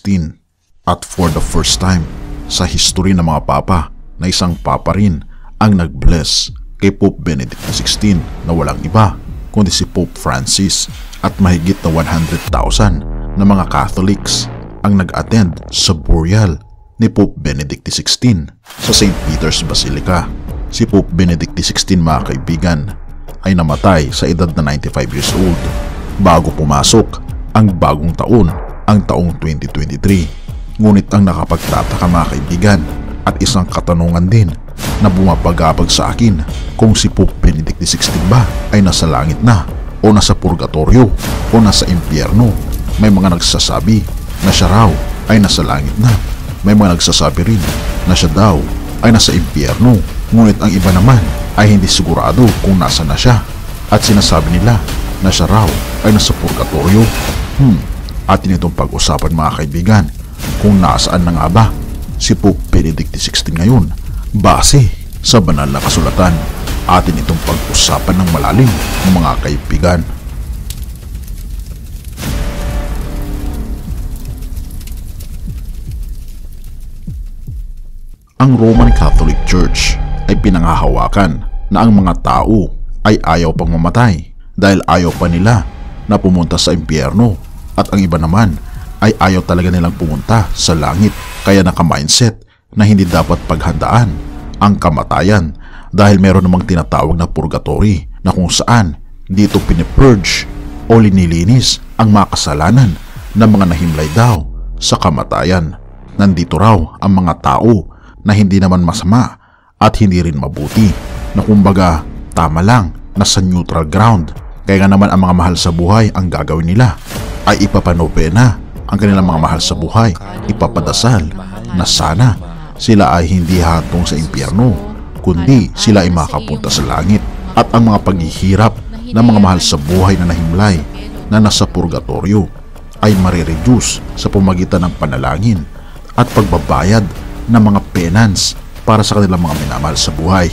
16. At for the first time sa history ng mga papa na isang papa rin ang nag-bless kay Pope Benedict XVI na walang iba kundi si Pope Francis, at mahigit na 100,000 na mga Catholics ang nag-attend sa burial ni Pope Benedict XVI sa St. Peter's Basilica. Si Pope Benedict XVI, mga kaibigan, ay namatay sa edad na 95 years old bago pumasok ang bagong taon, ang taong 2023. Ngunit ang nakapagtataka, mga kaibigan, at isang katanungan din na bumabagabag sa akin kung si Pope Benedict XVI ba ay nasa langit na o nasa purgatorio o nasa impyerno. May mga nagsasabi na siya raw ay nasa langit na. May mga nagsasabi rin na siya daw ay nasa impyerno. Ngunit ang iba naman ay hindi sigurado kung nasa na siya at sinasabi nila na siya raw ay nasa purgatorio. Atin itong pag-usapan, mga kaibigan, kung nasaan na nga ba si Pope Benedict XVI ngayon base sa banal na kasulatan. Atin itong pag-usapan ng malalim, mga kaibigan. Ang Roman Catholic Church ay pinanghahawakan na ang mga tao ay ayaw pang mamatay dahil ayaw pa nila na pumunta sa impyerno, at ang iba naman ay ayaw talaga nilang pumunta sa langit, kaya naka-mindset na hindi dapat paghandaan ang kamatayan dahil meron namang tinatawag na purgatory na kung saan dito pinipurge o linilinis ang mga kasalanan ng mga nahimlay daw sa kamatayan. Nandito raw ang mga tao na hindi naman masama at hindi rin mabuti, na kumbaga tama lang, nasa neutral ground. Kaya nga naman ang mga mahal sa buhay, ang gagawin nila ay ipapanopena ang kanilang mga mahal sa buhay, ipapadasal na sana sila ay hindi hantong sa impyerno, kundi sila ay makapunta sa langit, at ang mga paghihirap ng mga mahal sa buhay na nahimlay na nasa purgatorio ay marireduce sa pamagitan ng panalangin at pagbabayad ng mga penance para sa kanilang mga minamahal sa buhay.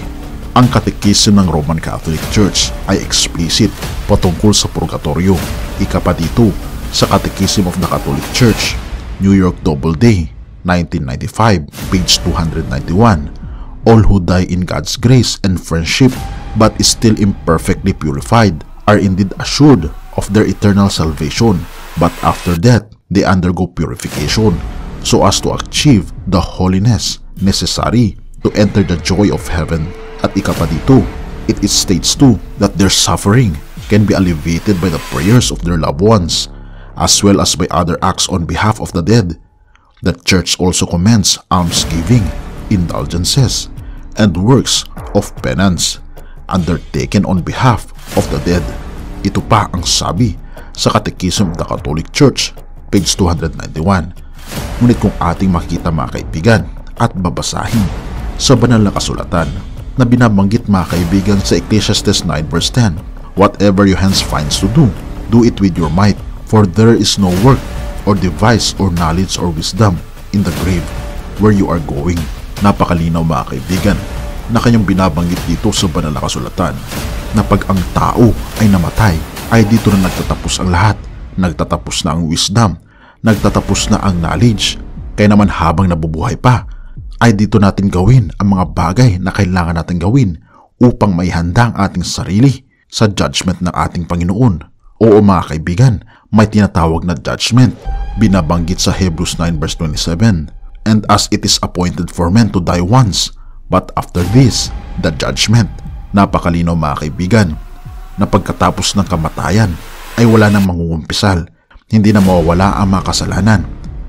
Ang katekism ng Roman Catholic Church ay explicit patungkol sa purgatorio. Ika pa dito sa Catechism of the Catholic Church, New York Doubleday, 1995, page 291. All who die in God's grace and friendship but is still imperfectly purified are indeed assured of their eternal salvation, but after death they undergo purification so as to achieve the holiness necessary to enter the joy of heaven. At ika pa dito, it states too that their suffering can be alleviated by the prayers of their loved ones as well as by other acts on behalf of the dead. The Church also commends almsgiving, indulgences, and works of penance undertaken on behalf of the dead. Ito pa ang sabi sa Catechism of the Catholic Church, page 291. Ngunit kung ating makikita, mga kaibigan, at babasahin sa banal na kasulatan na binabanggit, mga kaibigan, sa Ecclesiastes 9 verse 10, whatever your hands finds to do, do it with your might, for there is no work or device or knowledge or wisdom in the grave where you are going. Napakalinaw, mga kaibigan, na kanyang binabanggit dito sa banal na kasulatan na pag ang tao ay namatay ay dito na nagtatapos ang lahat. Nagtatapos na ang wisdom, nagtatapos na ang knowledge. Kaya naman habang nabubuhay pa ay dito natin gawin ang mga bagay na kailangan natin gawin upang maihanda ang ating sarili sa judgment ng ating Panginoon. Oo, mga kaibigan, may tinatawag na judgment, binabanggit sa Hebrews 9 verse 27. And as it is appointed for men to die once, but after this, the judgment. Napakalinaw, mga kaibigan, na pagkatapos ng kamatayan ay wala nang mangungumpisal. Hindi na mawawala ang mga kasalanan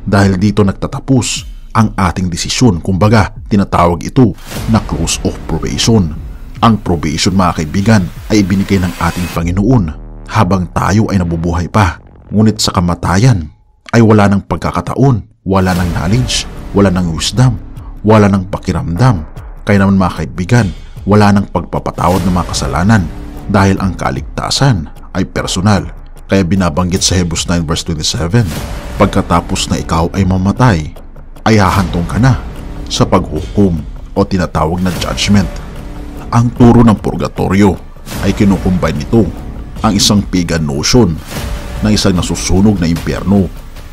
dahil dito nagtatapos ang ating desisyon. Kumbaga, tinatawag ito na close of probation. Ang probation, mga kaibigan, ay ibinigay ng ating Panginoon habang tayo ay nabubuhay pa. Ngunit sa kamatayan ay wala nang pagkakataon, wala nang knowledge, wala nang wisdom, wala nang pakiramdam. Kaya naman, mga kaibigan, wala nang pagpapatawad ng mga kasalanan dahil ang kaligtasan ay personal. Kaya binabanggit sa Hebrews 9 verse 27, pagkatapos na ikaw ay mamatay, ay hahantong ka na sa paghukom o tinatawag na judgment. Ang turo ng purgatorio ay kinukumbine nito ang isang pagan notion ng isang nasusunog na impyerno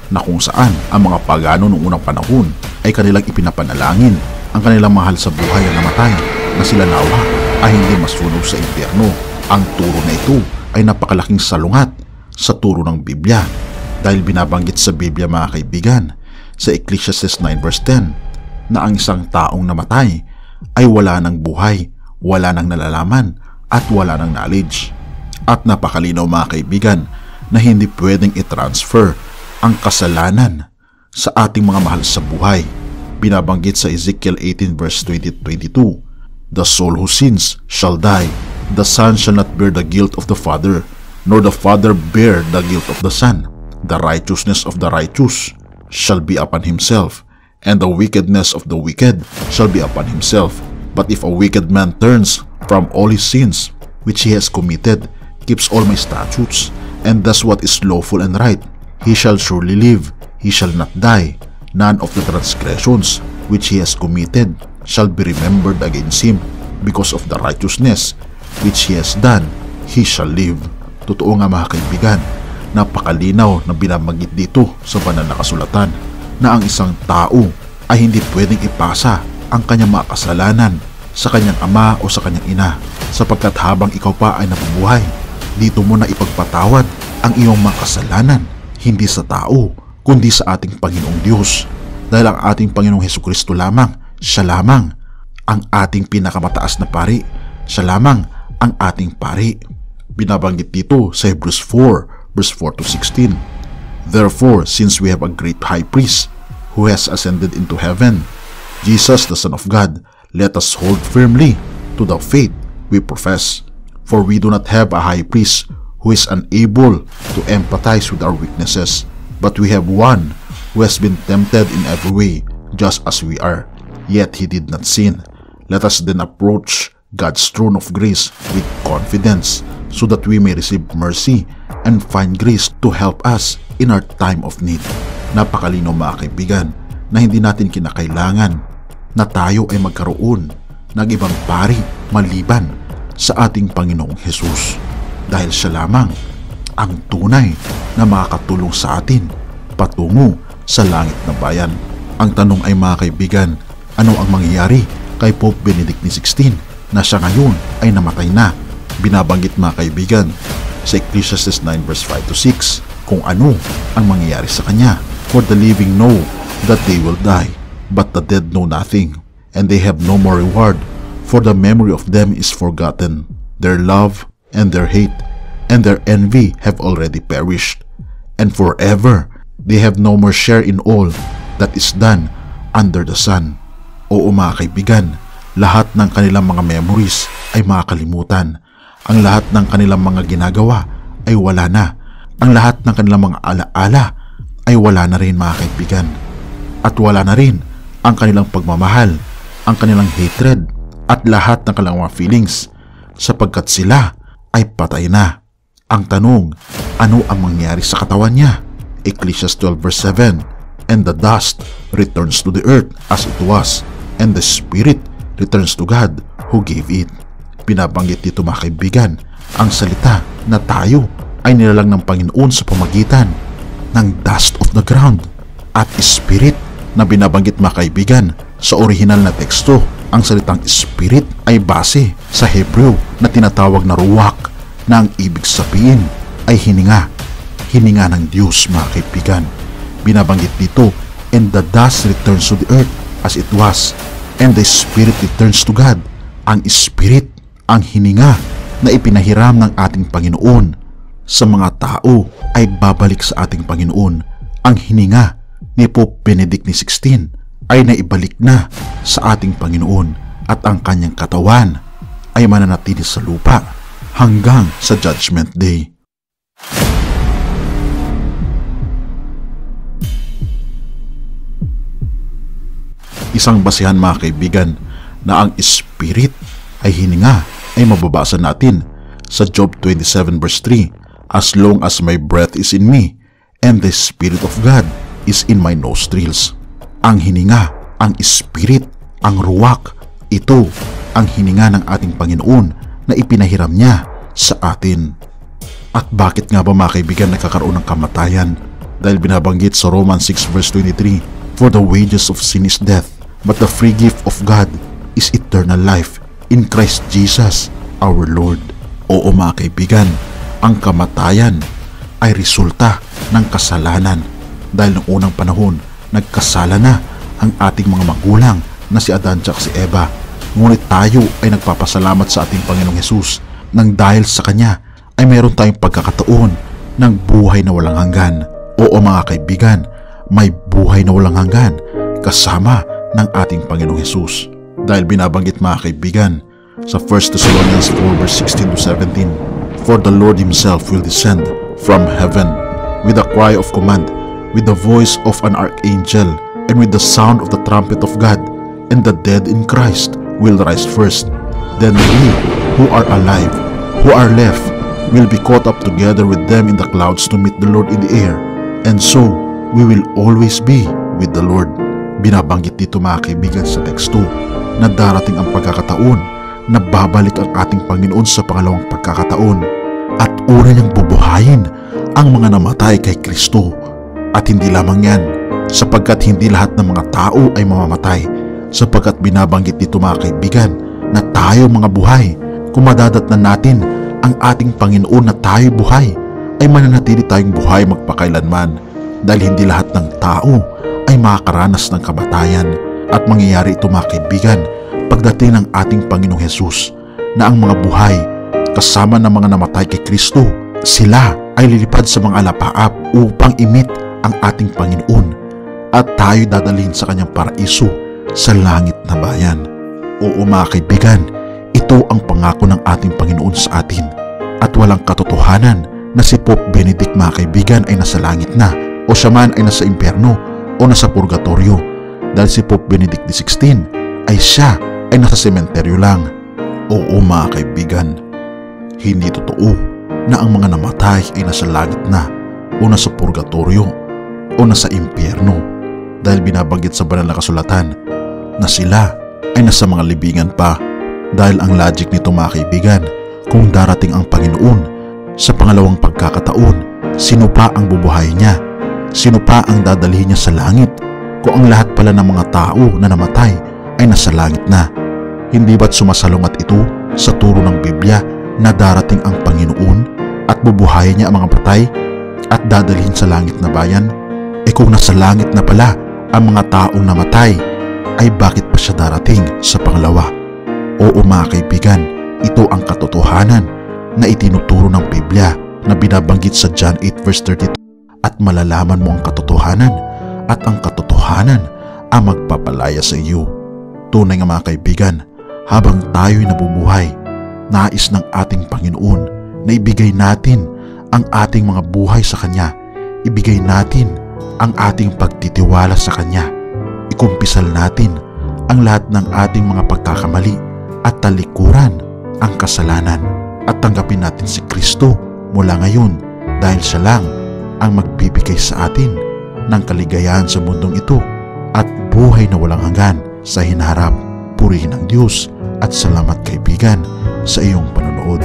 na kung saan ang mga pagano noong unang panahon ay kanilang ipinapanalangin ang kanilang mahal sa buhay na namatay na sila nawa ay hindi masunog sa impyerno. Ang turo na ito ay napakalaking salungat sa turo ng Biblia dahil binabanggit sa Biblia mga kaibigan sa Ecclesiastes 9 verse 10 na ang isang taong namatay ay wala ng buhay, wala ng nalalaman at wala ng knowledge. At napakalinaw mga kaibigan na hindi pwedeng i-transfer ang kasalanan sa ating mga mahal sa buhay. Binabanggit sa Ezekiel 18 verse 20-22, "The soul who sins shall die. The son shall not bear the guilt of the father, nor the father bear the guilt of the son. The righteousness of the righteous shall be upon himself, and the wickedness of the wicked shall be upon himself. But if a wicked man turns from all his sins which he has committed, keeps all my statutes, and does what is lawful and right, he shall surely live, he shall not die. None of the transgressions which he has committed shall be remembered against him. Because of the righteousness which he has done, he shall live." Totoo nga mga kaibigan, napakalinaw na binabanggit dito sa banal na kasulatan na ang isang tao ay hindi pwedeng ipasa ang kanyang mga kasalanan sa kanyang ama o sa kanyang ina, sapagkat habang ikaw pa ay nabubuhay, dito mo na ipagpatawad ang iyong mga kasalanan, hindi sa tao kundi sa ating Panginoong Diyos, dahil ang ating Panginoong Hesukristo lamang, siya lamang ang ating pinakamataas na pari, siya lamang ang ating pari. Binabanggit dito sa Hebrews 4 verse 4-16, "Therefore, since we have a great high priest who has ascended into heaven, Jesus the Son of God, let us hold firmly to the faith we profess. For we do not have a high priest who is unable to empathize with our weaknesses, but we have one who has been tempted in every way, just as we are, yet he did not sin. Let us then approach God's throne of grace with confidence, so that we may receive mercy and find grace to help us in our time of need." Napakalinaw mga kaibigan na hindi natin kinakailangan na tayo ay magkaroon ng ibang pari maliban sa ating Panginoong Hesus, dahil siya lamang ang tunay na makakatulong sa atin patungo sa langit na bayan. Ang tanong ay mga kaibigan, ano ang mangyayari kay Pope Benedict XVI na siya ngayon ay namatay na? Binabanggit mga kaibigan sa Ecclesiastes 9 verse 5-6 kung ano ang mangyayari sa kanya. "For the living know that they will die, but the dead know nothing, and they have no more reward, for the memory of them is forgotten. Their love and their hate and their envy have already perished, and forever they have no more share in all that is done under the sun." Oo mga kaibigan, lahat ng kanilang mga memories ay makakalimutan. Ang lahat ng kanilang mga ginagawa ay wala na. Ang lahat ng kanilang mga alaala ay wala na rin mga kaibigan. At wala na rin ang kanilang pagmamahal, ang kanilang hatred, at lahat ng kanilang mga feelings, sapagkat sila ay patay na. Ang tanong, ano ang mangyari sa katawan niya? Ecclesiastes 12 verse 7, "And the dust returns to the earth as it was, and the spirit returns to God who gave it." Binabanggit dito mga kaibigan ang salita na tayo ay nilalang ng Panginoon sa pamagitan ng dust of the ground at spirit na binabanggit mga kaibigan sa orihinal na teksto. Ang salitang spirit ay base sa Hebreo na tinatawag na ruach, na ang ibig sabihin ay hininga, hininga ng Diyos mga kaibigan. Binabanggit dito, "And the dust returns to the earth as it was, and the spirit returns to God." Ang spirit, ang hininga na ipinahiram ng ating Panginoon sa mga tao ay babalik sa ating Panginoon. Ang hininga ni Pope Benedict XVI ay naibalik na sa ating Panginoon, at ang kanyang katawan ay mananatili sa lupa hanggang sa Judgment Day. Isang basihan mga kaibigan na ang spirit ay hininga ay mababasa natin sa Job 27 verse 3, "As long as my breath is in me, and the Spirit of God is in my nostrils." Ang hininga, ang spirit, ang ruwak, ito ang hininga ng ating Panginoon na ipinahiram niya sa atin. At bakit nga ba mga kaibigan nagkakaroon ng kamatayan? Dahil binabanggit sa Romans 6 verse 23, "For the wages of sin is death, but the free gift of God is eternal life in Christ Jesus our Lord." Oo mga kaibigan, ang kamatayan ay resulta ng kasalanan. Dahil noong unang panahon, nagkasala na ang ating mga magulang na si Adan at si Eva. Ngunit tayo ay nagpapasalamat sa ating Panginoong Hesus nang dahil sa Kanya ay meron tayong pagkakataon ng buhay na walang hanggan. Oo mga kaibigan, may buhay na walang hanggan kasama ng ating Panginoong Hesus. Dahil binabanggit mga kaibigan sa 1 Thessalonians 4 verse 16 to 17, "For the Lord Himself will descend from heaven with a cry of command, with the voice of an archangel, and with the sound of the trumpet of God, and the dead in Christ will rise first. Then we who are alive, who are left, will be caught up together with them in the clouds to meet the Lord in the air, and so we will always be with the Lord." Binabanggit dito mga kaibigan sa teksto na darating ang pagkakataon na babalik ang ating Panginoon sa pangalawang pagkakataon at una niyang bubuhayin ang mga namatay kay Kristo. At hindi lamang yan, sapagkat hindi lahat ng mga tao ay mamamatay, sapagkat binabanggit dito mga kaibigan na tayo mga buhay, kung madadatnan natin ang ating Panginoon na tayo buhay, ay mananatili tayong buhay magpakailanman, dahil hindi lahat ng tao ay makakaranas ng kamatayan. At mangyayari ito mga kaibigan pagdating ng ating Panginoong Hesus, na ang mga buhay kasama ng mga namatay kay Kristo, sila ay lilipad sa mga alapaap upang imit ang ating Panginoon, at tayo dadalhin sa kanyang paraiso sa langit na bayan. Oo mga kaibigan, ito ang pangako ng ating Panginoon sa atin, at walang katotohanan na si Pope Benedict mga kaibigan ay nasa langit na, o siya man ay nasa impyerno o nasa purgatorio, dahil si Pope Benedict XVI ay siya ay nasa sementeryo lang. Oo mga kaibigan, hindi totoo na ang mga namatay ay nasa langit na o nasa purgatorio o nasa impyerno, dahil binabanggit sa banal na kasulatan na sila ay nasa mga libingan pa. Dahil ang logic nito mga kaibigan, kung darating ang Panginoon sa pangalawang pagkakataon, sino pa ang bubuhayin niya? Sino pa ang dadalhin niya sa langit kung ang lahat pala ng mga tao na namatay ay nasa langit na? Hindi ba't sumasalungat ito sa turo ng Biblia na darating ang Panginoon at bubuhayin niya ang mga patay at dadalhin sa langit na bayan? Kung nasa langit na pala ang mga taong namatay, ay bakit pa siya darating sa pangalawa? Oo mga kaibigan, ito ang katotohanan na itinuturo ng Biblia na binabanggit sa John 8 verse 32, "At malalaman mo ang katotohanan, at ang katotohanan ang magpapalaya sa iyo." Tunay nga mga kaibigan, habang tayo'y nabubuhay, nais ng ating Panginoon na ibigay natin ang ating mga buhay sa Kanya, ibigay natin ang ating pagtitiwala sa Kanya, ikumpisal natin ang lahat ng ating mga pagkakamali at talikuran ang kasalanan, at tanggapin natin si Kristo mula ngayon, dahil siya lang ang magbibigay sa atin ng kaligayahan sa mundong ito at buhay na walang hanggan sa hinaharap. Purihin ang Diyos at salamat kaibigan sa iyong panonood.